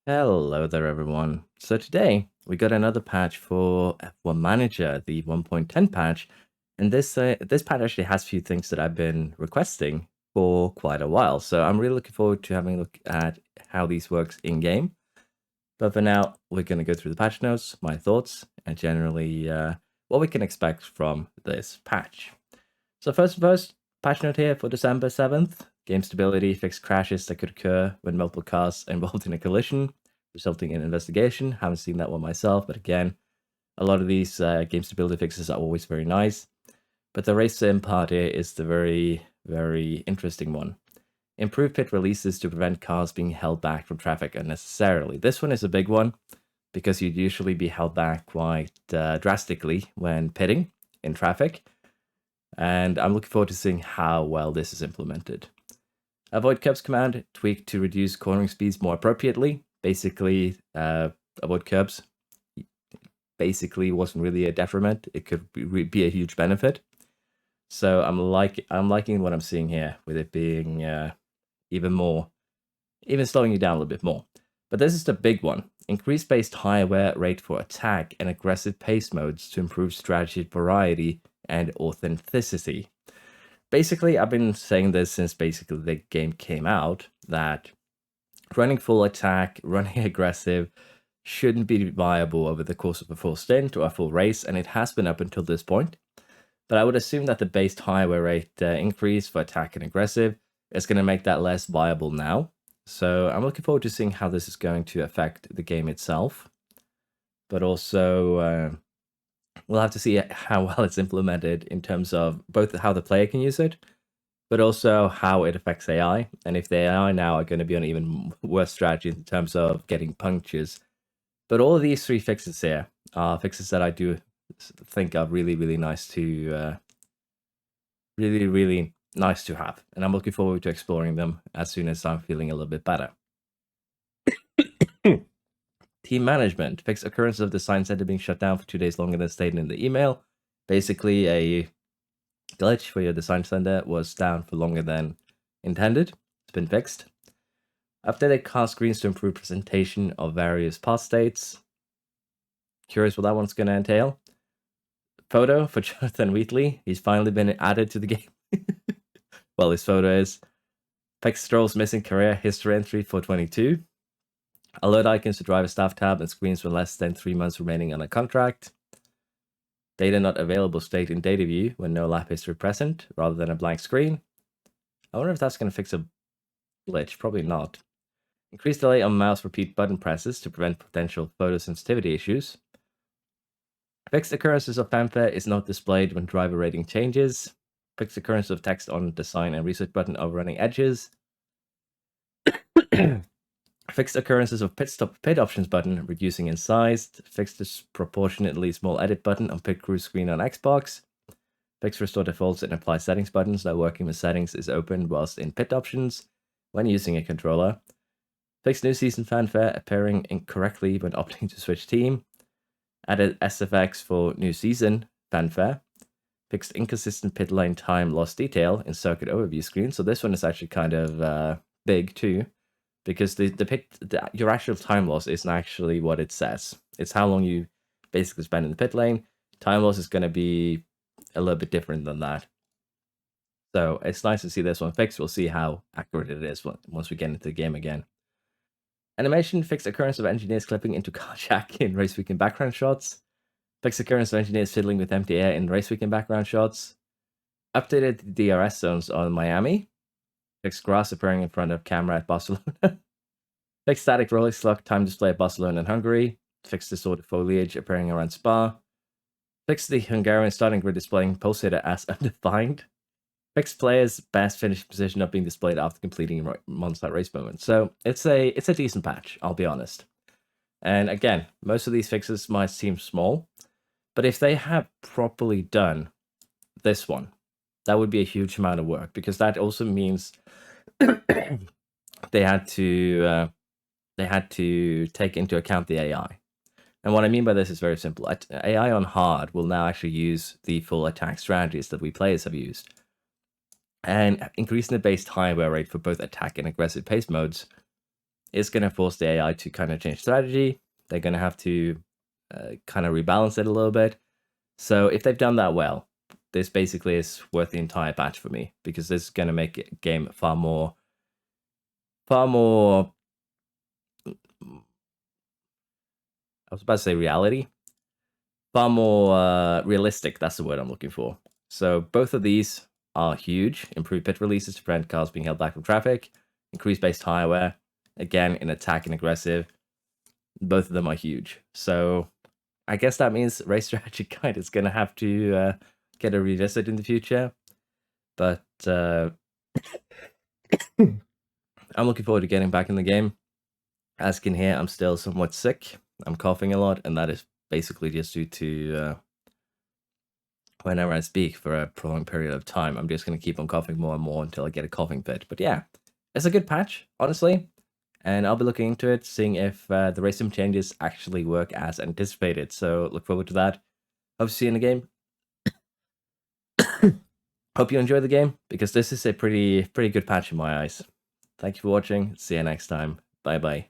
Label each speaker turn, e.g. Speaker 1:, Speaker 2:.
Speaker 1: Hello there, everyone. So today we got another patch for F1 Manager, the 1.10 patch, and this patch actually has a few things that I've been requesting for quite a while. So I'm really looking forward to having a look at how these works in game. But for now, we're going to go through the patch notes, my thoughts, and generally what we can expect from this patch. So first, patch note here for December 7th. Game stability fixed crashes that could occur when multiple cars are involved in a collision, resulting in investigation. Haven't seen that one myself, but again, a lot of these game stability fixes are always very nice. But the race sim part here is the very interesting one. Improved pit releases to prevent cars being held back from traffic unnecessarily. This one is a big one because you'd usually be held back quite drastically when pitting in traffic. And I'm looking forward to seeing how well this is implemented. Avoid curbs command tweaked to reduce cornering speeds more appropriately. Basically, avoid curbs basically wasn't really a detriment. It could be a huge benefit. So I'm liking what I'm seeing here with it being even slowing you down a little bit more. But this is the big one. Increase base tire wear rate for attack and aggressive pace modes to improve strategy variety and authenticity. Basically, I've been saying this since basically the game came out, that running full attack, running aggressive, shouldn't be viable over the course of a full stint or a full race, and it has been up until this point. But I would assume that the base tire wear rate increase for attack and aggressive is going to make that less viable now. So I'm looking forward to seeing how this is going to affect the game itself. But also, we'll have to see how well it's implemented in terms of both how the player can use it, but also how it affects AI. And if the AI now are going to be on even worse strategy in terms of getting punctures. But all of these three fixes here are fixes that I do think are really nice to really nice to have, and I'm looking forward to exploring them as soon as I'm feeling a little bit better. Team management fixed occurrence of the sign center being shut down for 2 days longer than stated in the email. Basically, a glitch for your design center was down for longer than intended. It's been fixed. Updated car screens to improve presentation of various path states. Curious what that one's going to entail. Photo for Jonathan Wheatley. He's finally been added to the game. Well, his photo is. Fixed Stroll's missing career history entry for 22. Alert icons to driver staff tab and screens for less than 3 months remaining on a contract. Data not available state in data view when no lap history present, rather than a blank screen. I wonder if that's going to fix a glitch. Probably not. Increased delay on mouse repeat button presses to prevent potential photosensitivity issues. Fixed occurrences of fanfare is not displayed when driver rating changes. Fixed occurrence of text on the sign and reset button overrunning edges. Fixed occurrences of pit stop pit options button reducing in size. Fixed disproportionately small edit button on pit crew screen on Xbox. Fixed restore defaults and apply settings buttons that working with settings is open whilst in pit options when using a controller. Fixed new season fanfare appearing incorrectly when opting to switch team. Added SFX for new season fanfare. Fixed inconsistent pit lane time loss detail in circuit overview screen. So this one is actually kind of big too, because your actual time loss isn't actually what it says. It's how long you basically spend in the pit lane. Time loss is going to be a little bit different than that. So it's nice to see this one fixed. We'll see how accurate it is once we get into the game again. Animation fixed occurrence of engineers clipping into car jack in race weekend background shots. Fixed occurrence of engineers fiddling with empty air in race weekend background shots. Updated DRS zones on Miami. Fixed grass appearing in front of camera at Barcelona. Fixed static Rolex clock time display at Barcelona and Hungary. Fixed disordered foliage appearing around Spa. Fixed the Hungarian starting grid displaying pulsator as undefined. Fixed players' best finish position not being displayed after completing monster race moment. So it's a decent patch, I'll be honest. And again, most of these fixes might seem small, but if they have properly done this one, that would be a huge amount of work, because that also means they had to take into account the AI. And what I mean by this is very simple. AI on hard will now actually use the full attack strategies that we players have used. And increasing the base tire wear rate for both attack and aggressive pace modes it's going to force the AI to kind of change strategy. They're going to have to kind of rebalance it a little bit. So if they've done that well, this basically is worth the entire patch for me, because this is going to make a game far more, I was about to say reality, far more realistic. That's the word I'm looking for. So both of these are huge. Improved pit releases to prevent cars being held back from traffic. Increased base tire wear. Again, in attack and aggressive. Both of them are huge. So I guess that means Race Strategy Guide is going to have to get a revisit in the future. But I'm looking forward to getting back in the game. As you can hear, I'm still somewhat sick. I'm coughing a lot, and that is basically just due to whenever I speak for a prolonged period of time, I'm just going to keep on coughing more and more until I get a coughing fit. But yeah, it's a good patch, honestly. And I'll be looking into it, seeing if the race sim changes actually work as anticipated. So look forward to that. Hope to see you in the game. Hope you enjoy the game, because this is a pretty good patch in my eyes. Thank you for watching. See you next time. Bye bye.